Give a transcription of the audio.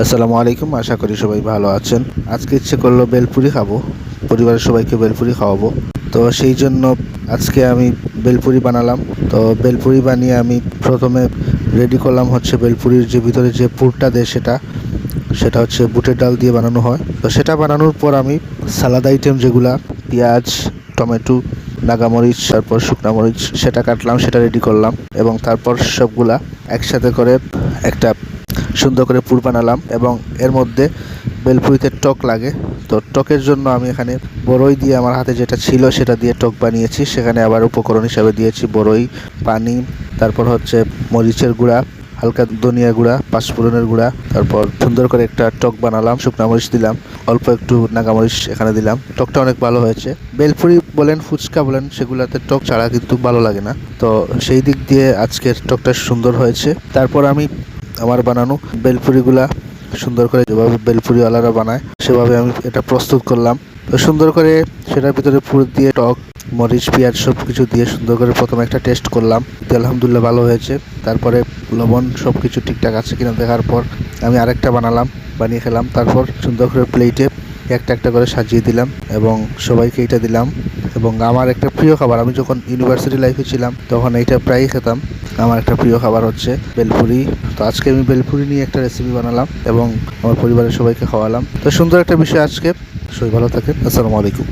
আসসালামু আলাইকুম, আশা করি সবাই ভালো আছেন। আজকে ইচ্ছে করলো বেলপুরি খাবো, পরিবারের সবাইকে বেলপুরি খাওয়াবো। তো সেই জন্য আজকে আমি বেলপুরি বানালাম। তো বেলপুরি বানিয়ে আমি প্রথমে রেডি করলাম হচ্ছে বেলপুরির যে ভিতরে যে পুরটা দেয় সেটা হচ্ছে বুটের ডাল দিয়ে বানানো হয়। তো সেটা বানানোর পর আমি সালাদ আইটেম যেগুলা পেঁয়াজ, টমেটো, নাগামরিচ, তারপর শুকনা মরিচ সেটা কাটলাম, সেটা রেডি করলাম এবং তারপর সবগুলা একসাথে করে একটা সুন্দর করে পুর বানালাম এবং এর মধ্যে বেলপুরিতে টক লাগে। তো টকের জন্য আমি এখানে বড়ই দিয়ে আমার হাতে যেটা ছিল সেটা দিয়ে টক বানিয়েছি। সেখানে আবার উপকরণ হিসাবে দিয়েছি বড়ই, পানি, তারপর হচ্ছে মরিচের গুঁড়া, হালকা ধনিয়া গুঁড়া, পাঁচফোড়নের গুঁড়া, তারপর সুন্দর করে একটা টক বানালাম, শুকনা মরিচ দিলাম, অল্প একটু নাগামরিচ এখানে দিলাম। টকটা অনেক ভালো হয়েছে। বেলপুরি বলেন, ফুচকা বলেন, সেগুলাতে টক ছাড়া কিন্তু ভালো লাগে না। তো সেই দিক দিয়ে আজকের টকটা সুন্দর হয়েছে। তারপর আমি আমার বানানো বেলপুরিগুলা সুন্দর করে যেভাবে বেলপুরিওয়ালারা বানায় সেভাবে আমি এটা প্রস্তুত করলাম। তো সুন্দর করে সেটার ভিতরে পুর দিয়ে টক, মরিচ, পেঁয়াজ সব কিছু দিয়ে সুন্দর করে প্রথমে একটা টেস্ট করলাম। আলহামদুলিল্লাহ ভালো হয়েছে। তারপরে লবণ সব কিছু ঠিকঠাক আছে কিনা দেখার পর আমি আরেকটা বানিয়ে খেলাম। তারপর সুন্দর করে প্লেটে একটা একটা করে সাজিয়ে দিলাম এবং সবাইকে এটা দিলাম। এবং আমার একটা প্রিয় খাবার, আমি যখন ইউনিভার্সিটি লাইফে ছিলাম তখন এইটা প্রায়ই খেতাম। আমার একটা প্রিয় খাবার হচ্ছে বেলপুরি। তো আজকে আমি বেলপুরি নিয়ে একটা রেসিপি বানালাম এবং আমার পরিবারের সবাইকে খাওয়ালাম। তো সুন্দর একটা বিষয় আজকে। সবাই ভালো থাকেন। আসসালামু আলাইকুম।